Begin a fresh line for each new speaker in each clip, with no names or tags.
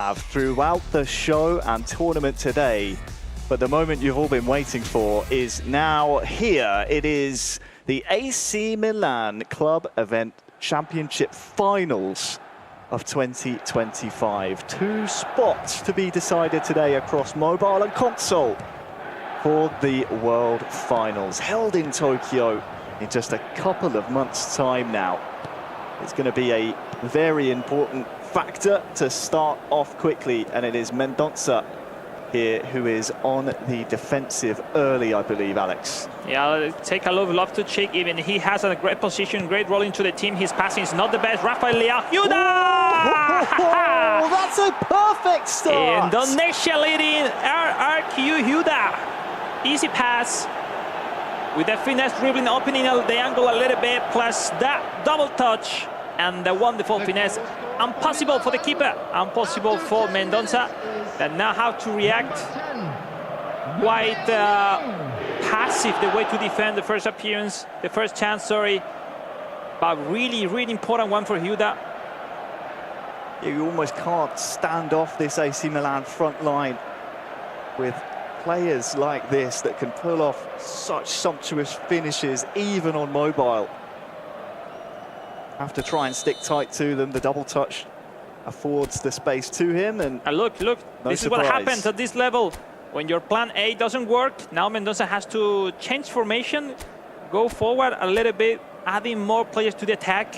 Throughout the show and tournament today, but the moment you've all been waiting for is now here. It is the AC Milan Club Event Championship Finals of 2025. 2 spots to be decided today across mobile and console for the World Finals, held in Tokyo in just a couple of months' time now. It's going to be a very important factor to start off quickly, and it is Mendonça here who is on the defensive early, I believe, Alex.
Yeah, take a love to check. Even he has a great position, great role into the team. His passing is not the best. Rafael Leao,
Oh, that's a perfect start.
Indonesia leading RQ Huda. Easy pass with the finesse dribbling, opening out the angle a little bit, plus that double touch and the wonderful finesse. Impossible for the keeper, impossible for Mendonça, that now have to react. Quite passive the way to defend the first appearance, the first chance, sorry. But really important one for Huda.
You almost can't stand off this AC Milan front line with players like this that can pull off such sumptuous finishes, even on mobile. Have to try and stick tight to them. The double touch affords the space to him, and
look,
no
this
surprise.
is what happens at this level. When your plan A doesn't work, now Mendonça has to change formation, go forward a little bit, adding more players to the attack,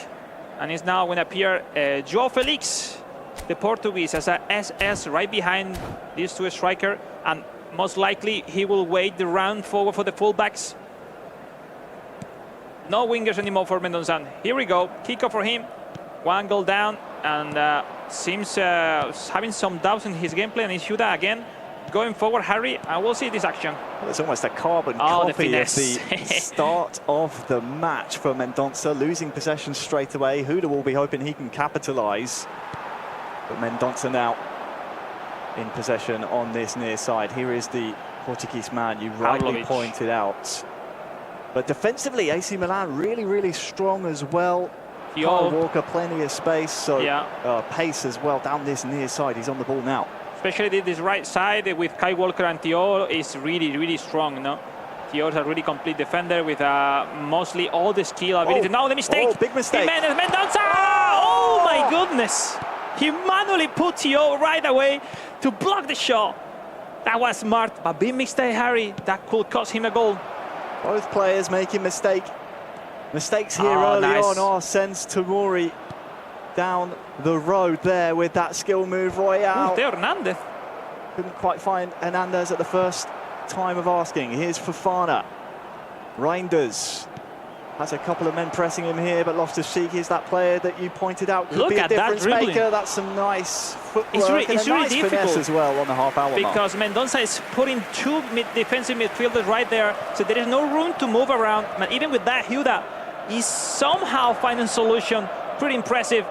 and it's now going to appear João Felix, the Portuguese, as a SS right behind these two strikers, and most likely he will wait the round forward for the fullbacks. No wingers anymore for Mendonça. Here we go, kick off for him. 1 goal down, and seems having some doubts in his gameplay, and it's Huda again going forward. Harry, and we'll see this action.
Well, it's almost a carbon copy of the start of the match for Mendonça, losing possession straight away. Huda will be hoping he can capitalise, but Mendonça now in possession on this near side. Here is the Portuguese man you rightly pointed out. But defensively, AC Milan really strong as well. Kyle Walker, plenty of space, so pace as well down this near side. He's on the ball now.
Especially this right side with Kyle Walker and Theo is really strong. No, Theo is a really complete defender with mostly all the skill ability. Now the mistake.
Oh, big mistake.
Jimenez, Mendonça! Oh my goodness! He manually put Theo right away to block the shot. That was smart, but big mistake, Harry. That could cost him a goal.
Both players making mistakes here early on. Sends Tomori down the road there with that skill move. Royale.
Theo Hernandez.
Couldn't quite find Hernandez at the first time of asking. Here's Fofana. Reinders has a couple of men pressing him here, but Loftus-Cheek is that player that you pointed out could be a difference maker. That's some nice footwork and a nice finesse as well on the half-hour mark.
Because Mendonça is putting 2 defensive midfielders right there, so there is no room to move around. But even with that, Huda is somehow finding solution. Pretty impressive.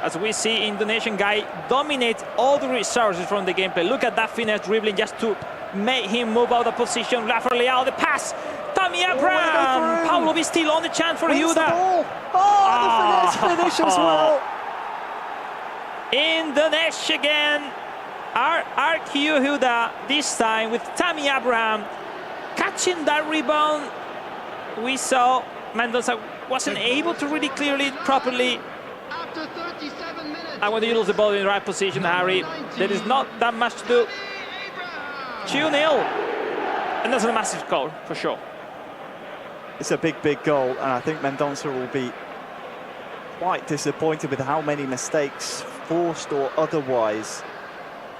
As we see, Indonesian guy dominates all the resources from the gameplay. Look at that finesse dribbling just to make him move out of position. Rafael Leao, the pass. Tammy Abraham. Paulo still on the chance for Huda.
The finesse finish as well.
Indonesia again. RQ Huda, this time with Tammy Abraham catching that rebound. We saw Mendonça wasn't able to really clear it properly.
After 37 minutes.
I want to use the ball in the right position, Harry. There is not that much to do. 2-0. And that's a massive goal, for sure.
It's a big goal, and I think Mendonça will be quite disappointed with how many mistakes, forced or otherwise,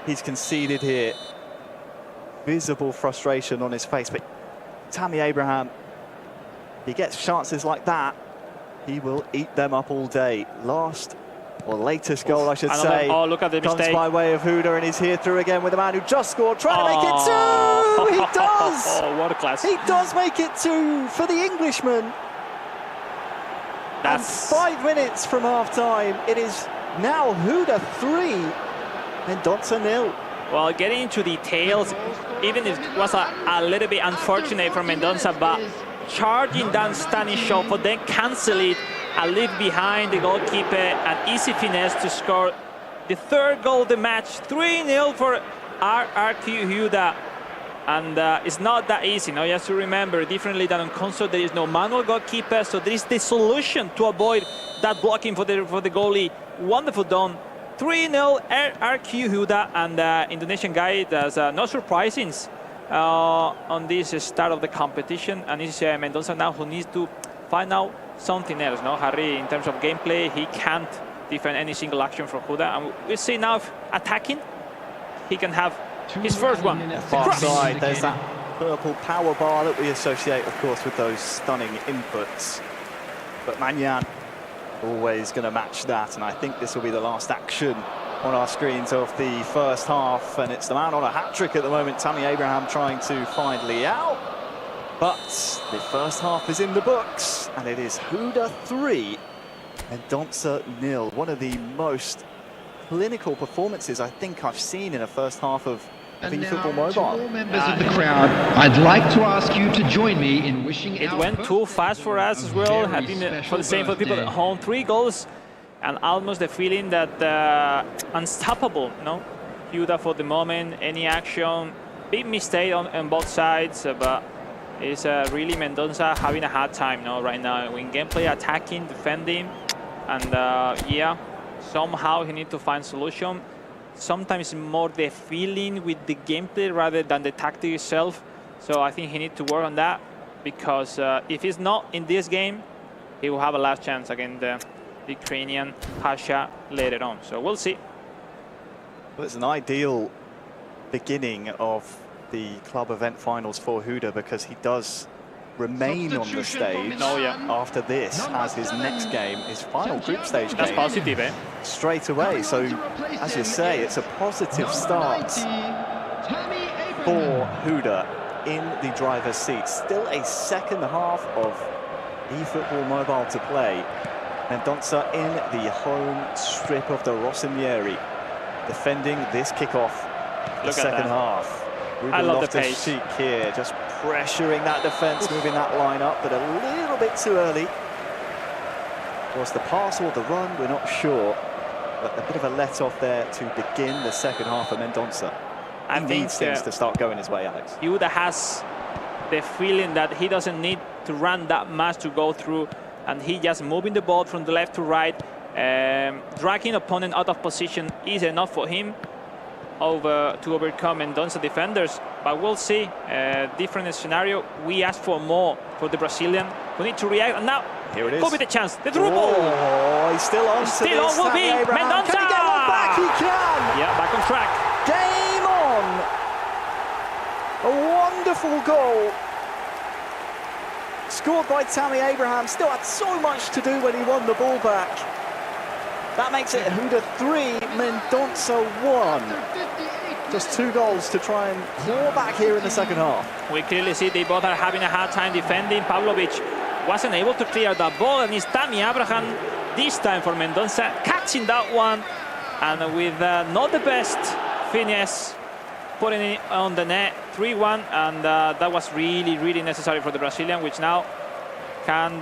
he's conceded here. Visible frustration on his face, but Tammy Abraham, he gets chances like that, he will eat them up all day. Latest goal, I should say.
Oh, look at the
comes
mistake.
by way of Huda, and he's here through again with the man who just scored, trying to make it 2! He does!
Oh, what a class.
He does make it 2 for the Englishman.
That's...
And 5 minutes from half-time, it is now Huda 3, Mendonça 0.
Well, getting into details, even if it was a little bit unfortunate for Mendonça, but charging down stunning shot, but then cancel it and leave behind the goalkeeper, an easy finesse to score The third goal of the match, 3-0 for RRQ Huda. And it's not that easy, no? You have to remember, differently than on console, there is no manual goalkeeper, so there is the solution to avoid that blocking for the goalie. Wonderful done. 3-0 RRQ Huda, and Indonesian guy does no surprisings on this start of the competition, and it's Mendonça now who needs to find out something else, no? Harry, in terms of gameplay, he can't defend any single action from Huda, and we see now if attacking, he can have his first one.
Far side, there's that purple power bar that we associate, of course, with those stunning inputs. But Maignan always going to match that, and I think this will be the last action on our screens of the first half, and it's the man on a hat-trick at the moment, Tammy Abraham, trying to find Leao. But the first half is in the books, and it is Huda 3 and Mendonça 0. One of the most clinical performances I think I've seen in a first half of eFootball Mobile.
To all members of the crowd, I'd like to ask you to join me in wishing
it went too fast for us as well. I think for the same for the people at home, 3 goals, and almost the feeling that unstoppable, no? Huda for the moment, any action, big mistake on both sides, but it's really Mendonça having a hard time, no, right now in gameplay, attacking, defending, and yeah, somehow he needs to find solution. Sometimes more the feeling with the gameplay rather than the tactic itself. So I think he needs to work on that, because if he's not in this game, he will have a last chance against the Ukrainian Pasha later on. So we'll see.
Well, it's an ideal beginning of the club event finals for Huda, because he does remain on the stage after this as his next game, his final group stage
That's
game.
positive, eh?
Straight away. So, as you say, it's a positive start for Huda in the driver's seat. Still a second half of eFootball Mobile to play. Mendonça in the home strip of the Rossinieri, defending this kickoff. The second half.
I love the pace.
Sheik here, just pressuring that defence, moving that line up, but a little bit too early. Was the pass or the run? We're not sure. But a bit of a let-off there to begin the second half of Mendonça. He needs things to start going his way, Alex.
Huda has the feeling that he doesn't need to run that much to go through, and he just moving the ball from the left to right, dragging opponent out of position is enough for him to overcome Mendonça defenders. But we'll see. Different scenario. We asked for more for the Brazilian, who need to react, and now
here it is.
Could be the chance. The through ball.
Oh, he's still on.
Still on will be Mendonça.
Can he get one back? He can.
Yeah, back on track.
Game on. A wonderful goal. Scored by Tammy Abraham. Still had so much to do when he won the ball back. That makes it Huda 3, Mendonça 1. Just 2 goals to try and claw back here in the second half.
We clearly see they both are having a hard time defending. Pavlovic wasn't able to clear that ball, and it's Tammy Abraham this time for Mendonça, catching that one, and with not the best finesse, putting it on the net, 3-1, and that was really, really necessary for the Brazilian, which now can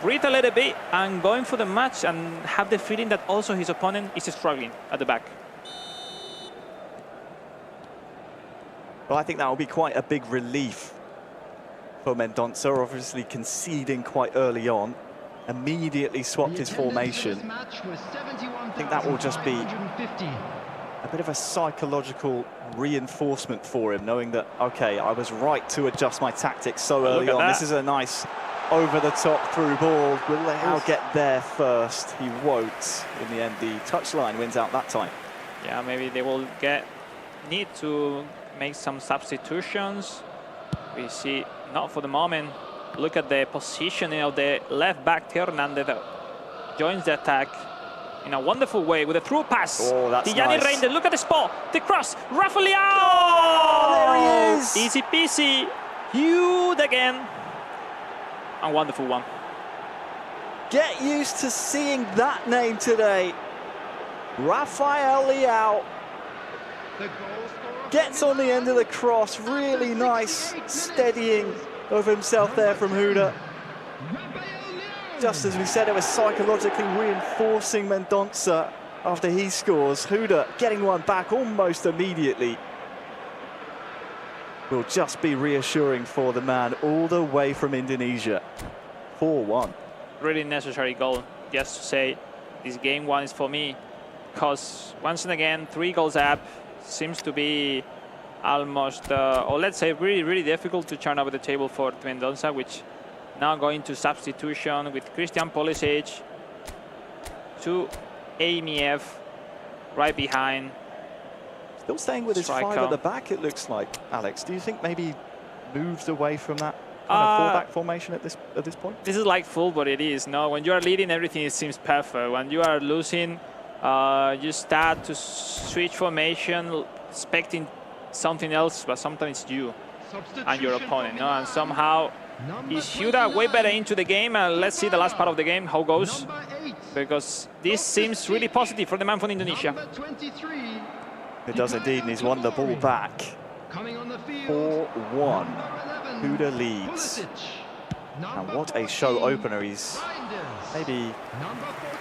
breathe a little bit and going for the match and have the feeling that also his opponent is struggling at the back.
Well, I think that will be quite a big relief for Mendonça, obviously conceding quite early on. Immediately swapped his formation. I think that will just be a bit of a psychological reinforcement for him, knowing that, okay, I was right to adjust my tactics so early on. This is a nice over-the-top through ball. Will Leao get there first? He won't. In the end, the touchline wins out that time.
Yeah, maybe they will need to make some substitutions. We see, not for the moment. Look at the positioning of the left back, Theo Hernandez, that joins the attack in a wonderful way with a through pass.
Oh, that's
Tijani
nice.
Reinders, look at the spot, the cross, Rafa Leao!
Oh, there he is!
Easy peasy, huge again. A wonderful one.
Get used to seeing that name today. Rafael Leao gets on the end of the cross. Really nice steadying of himself there from Huda. Just as we said, it was psychologically reinforcing Mendonça. after he scores. Huda getting one back almost immediately will just be reassuring for the man all the way from Indonesia. 4-1.
Really necessary goal, just to say this game one is for me, because once and again 3 goals up seems to be almost, or let's say really difficult to turn over the table for Mendonça, which now going to substitution with Christian Pulisic to AMF right behind.
Still staying with his 5
Striker.
at the back, it looks like. Alex, do you think maybe moved away from that kind of full-back formation at this point?
This is like football, it is. No, when you are leading, everything seems perfect. When you are losing, you start to switch formation, expecting something else, but sometimes it's you and your opponent. No, and somehow is Huda way better into the game. And let's see the last part of the game how it goes, because this seems really positive for the man from Indonesia.
Number 23.
It does indeed, and he's won the ball back.
Coming on the field.
4-1.
Number 11.
Huda leads.
Pulisic.
And what a show opener. He's maybe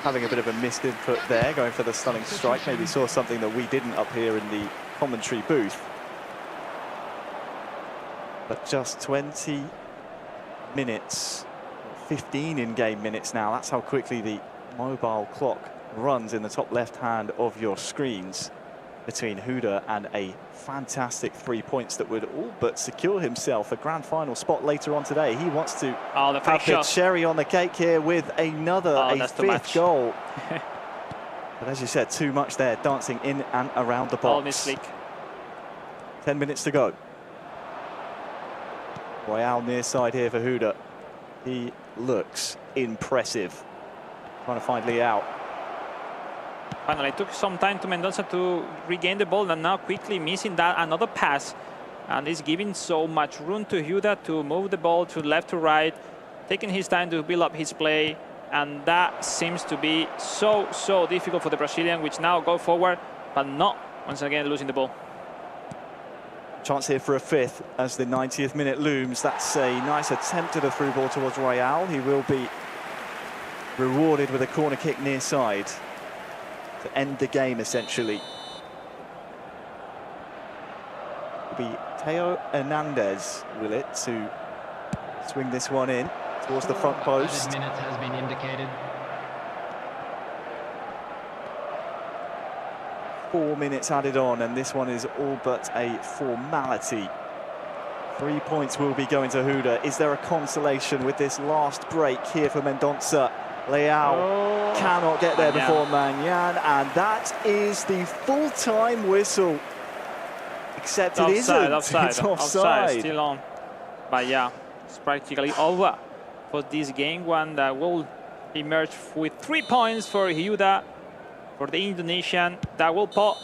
having a bit of a missed input there, going for the stunning strike. Maybe saw something that we didn't up here in the commentary booth. But just 20 minutes, 15 in-game minutes now. That's how quickly the mobile clock runs in the top left hand of your screens, between Huda and a fantastic 3 points that would all but secure himself a grand final spot later on today. He wants to
Oh, the fake
have the
shot.
cherry on the cake here with another,
Oh,
a
that's too
5th
much.
goal. But as you said, too much there, dancing in and around the
All
box.
misleak.
10 minutes to go. Royale near side here for Huda. He looks impressive. Trying to find Leao.
Finally, it took some time to Mendonça to regain the ball, and now quickly missing that another pass, and is giving so much room to Huda to move the ball to left to right, taking his time to build up his play, and that seems to be so difficult for the Brazilian, which now go forward, but not once again losing the ball.
Chance here for a 5th as the 90th minute looms. That's a nice attempt at a through ball towards Royale. He will be rewarded with a corner kick near side to end the game, essentially. It'll be Teo Hernandez, will it, to swing this one in towards the front post.
Added minutes has been indicated.
4 minutes added on, and this one is all but a formality. 3 points will be going to Huda. Is there a consolation with this last break here for Mendonça? Leao cannot get there before Manyan, and that is the full-time whistle. Except it isn't. It's offside.
Still on. But yeah, it's practically over for this game one that will emerge with 3 points for Huda, for the Indonesian, that will put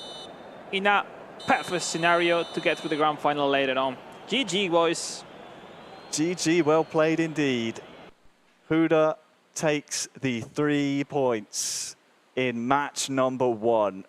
in a perfect scenario to get through the grand final later on. GG, boys.
GG, well played indeed. Huda takes the 3 points in match number 1.